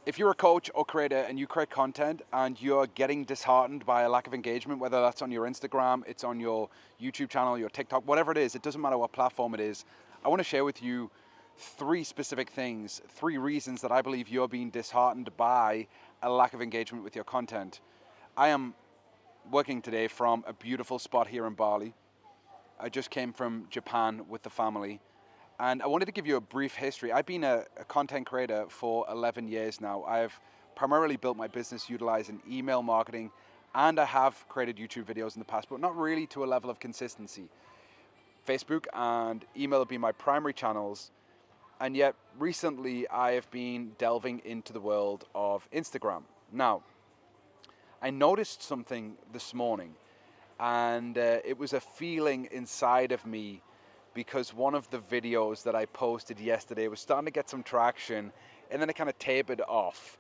If you're a coach or creator and you create content and you're getting disheartened by a lack of engagement, whether that's on your Instagram, it's on your YouTube channel, your TikTok, whatever it is, it doesn't matter what platform it is, I want to share with you three specific things, three reasons that I believe you're being disheartened by a lack of engagement with your content. I am working today from a beautiful spot here in Bali. I just came from Japan with the family. And I wanted to give you a brief history. I've been a content creator for 11 years now. I've primarily built my business utilizing email marketing, and I have created YouTube videos in the past, but not really to a level of consistency. Facebook and email have been my primary channels, and yet recently I have been delving into the world of Instagram. Now, I noticed something this morning, and it was a feeling inside of me because one of the videos that I posted yesterday was starting to get some traction, and then it kind of tapered off.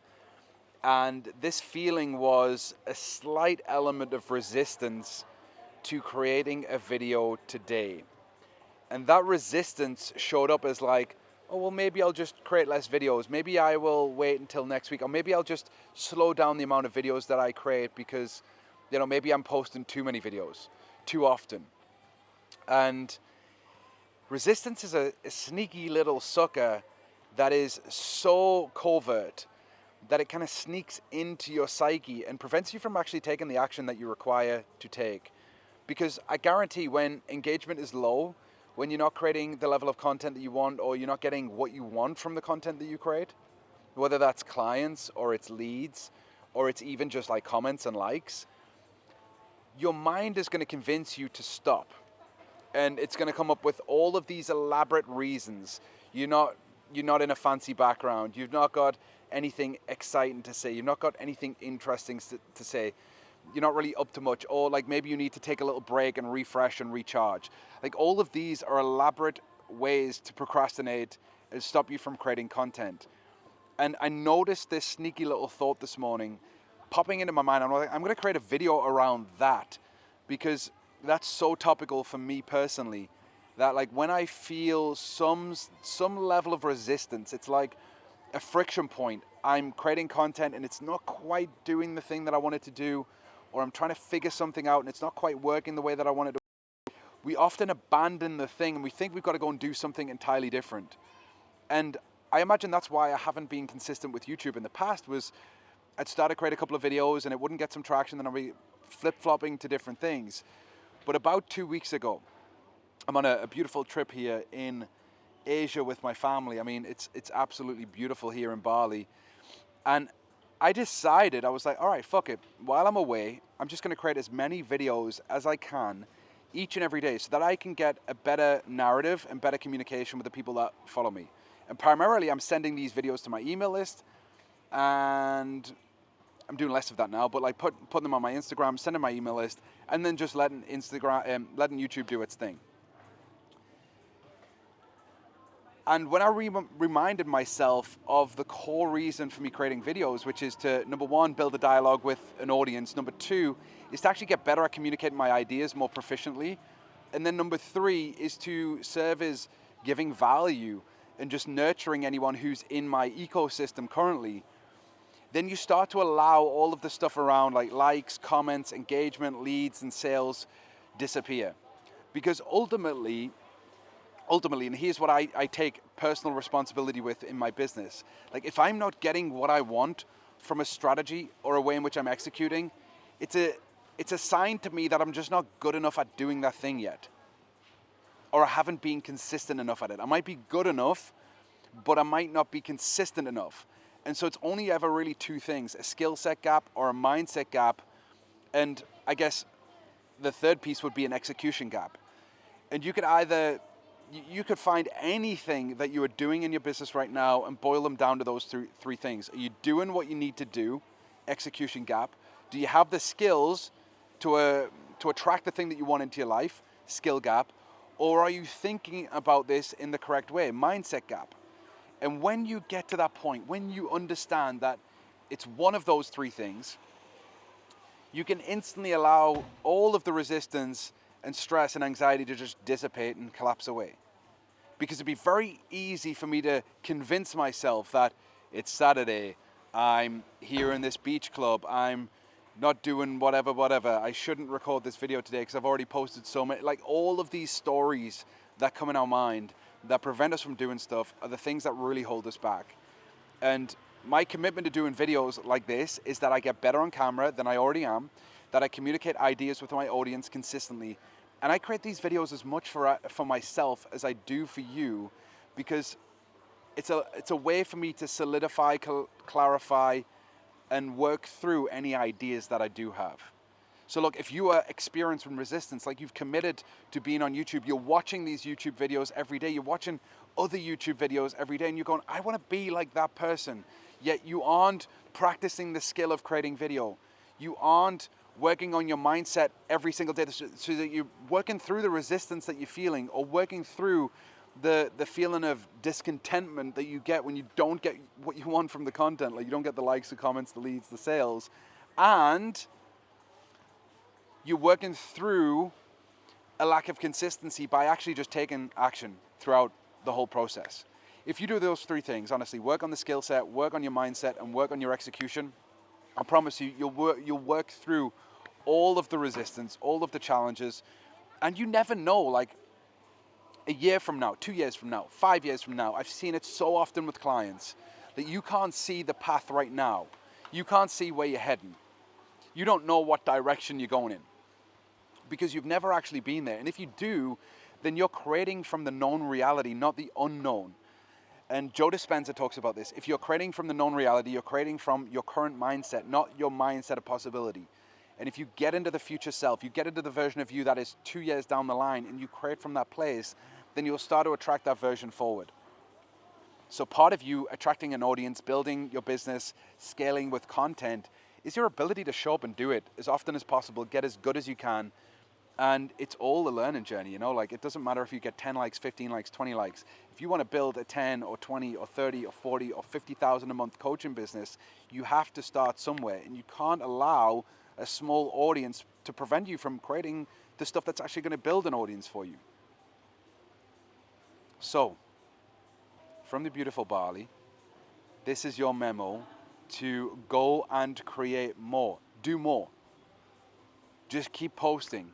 And this feeling was a slight element of resistance to creating a video today. And that resistance showed up as like, oh, well, maybe I'll just create less videos. Maybe I will wait until next week, or maybe I'll just slow down the amount of videos that I create because, you know, maybe I'm posting too many videos too often. And resistance is a sneaky little sucker that is so covert that it kind of sneaks into your psyche and prevents you from actually taking the action that you require to take. Because I guarantee when engagement is low, when you're not creating the level of content that you want, or you're not getting what you want from the content that you create, whether that's clients or it's leads, or it's even just like comments and likes, your mind is going to convince you to stop. And it's going to come up with all of these elaborate reasons. You're not in a fancy background. You've not got anything exciting to say. You've not got anything interesting to say. You're not really up to much. Or like maybe you need to take a little break and refresh and recharge. Like all of these are elaborate ways to procrastinate and stop you from creating content. And I noticed this sneaky little thought this morning popping into my mind. I'm like, I'm going to create a video around that because that's so topical for me personally, that like when I feel some level of resistance, it's like a friction point. I'm creating content and it's not quite doing the thing that I wanted to do, or I'm trying to figure something out and it's not quite working the way that I wanted to. We often abandon the thing and we think we've got to go and do something entirely different. And I imagine that's why I haven't been consistent with YouTube in the past. Was I'd start to create a couple of videos and it wouldn't get some traction, then I'd be flip-flopping to different things. But about 2 weeks ago, I'm on a beautiful trip here in Asia with my family. I mean, it's absolutely beautiful here in Bali. And I decided, I was like, all right, fuck it. While I'm away, I'm just going to create as many videos as I can each and every day so that I can get a better narrative and better communication with the people that follow me. And primarily, I'm sending these videos to my email list, and I'm doing less of that now, but like putting them on my Instagram, sending my email list, and then just letting letting YouTube do its thing. And when I reminded myself of the core reason for me creating videos, which is to, number one, build a dialogue with an audience. Number two, is to actually get better at communicating my ideas more proficiently. And then number three is to serve as giving value and just nurturing anyone who's in my ecosystem currently. Then you start to allow all of the stuff around like likes, comments, engagement, leads, and sales disappear. Because ultimately, and here's what I take personal responsibility with in my business. Like if I'm not getting what I want from a strategy or a way in which I'm executing, it's a sign to me that I'm just not good enough at doing that thing yet. Or I haven't been consistent enough at it. I might be good enough, but I might not be consistent enough. And so it's only ever really two things, a skill set gap or a mindset gap. And I guess the third piece would be an execution gap. And you could find anything that you are doing in your business right now and boil them down to those three things. Are you doing what you need to do? Execution gap. Do you have the skills to attract the thing that you want into your life? Skill gap. Or are you thinking about this in the correct way? Mindset gap. And when you get to that point, when you understand that it's one of those three things, you can instantly allow all of the resistance and stress and anxiety to just dissipate and collapse away. Because it'd be very easy for me to convince myself that it's Saturday, I'm here in this beach club, I'm not doing whatever, I shouldn't record this video today because I've already posted so many. Like, all of these stories that come in our mind that prevent us from doing stuff are the things that really hold us back. And my commitment to doing videos like this is that I get better on camera than I already am, that I communicate ideas with my audience consistently, and I create these videos as much for myself as I do for you, because it's a way for me to solidify, clarify, and work through any ideas that I do have. So look, if you are experiencing resistance, like you've committed to being on YouTube, you're watching these YouTube videos every day, you're watching other YouTube videos every day, and you're going, I want to be like that person, yet you aren't practicing the skill of creating video. You aren't working on your mindset every single day so that you're working through the resistance that you're feeling, or working through the feeling of discontentment that you get when you don't get what you want from the content, like you don't get the likes, the comments, the leads, the sales, and you're working through a lack of consistency by actually just taking action throughout the whole process. If you do those three things, honestly, work on the skill set, work on your mindset, and work on your execution, I promise you, you'll work through all of the resistance, all of the challenges, and you never know, like a year from now, 2 years from now, 5 years from now, I've seen it so often with clients that you can't see the path right now. You can't see where you're heading. You don't know what direction you're going in, because you've never actually been there. And if you do, then you're creating from the known reality, not the unknown. And Joe Dispenza talks about this. If you're creating from the known reality, you're creating from your current mindset, not your mindset of possibility. And if you get into the future self, you get into the version of you that is 2 years down the line, and you create from that place, then you'll start to attract that version forward. So part of you attracting an audience, building your business, scaling with content, is your ability to show up and do it as often as possible, get as good as you can. And it's all a learning journey, you know, like it doesn't matter if you get 10 likes, 15 likes, 20 likes. If you want to build a 10 or 20 or 30 or 40 or 50,000 a month coaching business, you have to start somewhere, and you can't allow a small audience to prevent you from creating the stuff that's actually going to build an audience for you. So, from the beautiful Bali, this is your memo to go and create more, do more. Just keep posting,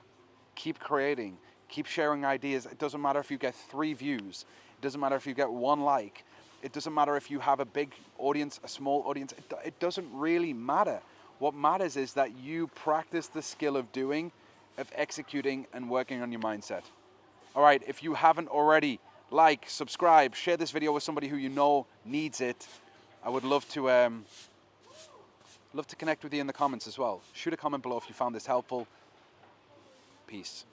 keep creating, keep sharing ideas. It doesn't matter if you get 3 views. It doesn't matter if you get 1 like. It doesn't matter if you have a big audience, a small audience. It doesn't really matter. What matters is that you practice the skill of doing, of executing, and working on your mindset. All right, if you haven't already, like, subscribe, share this video with somebody who you know needs it. I would love to connect with you in the comments as well. Shoot a comment below if you found this helpful. Peace.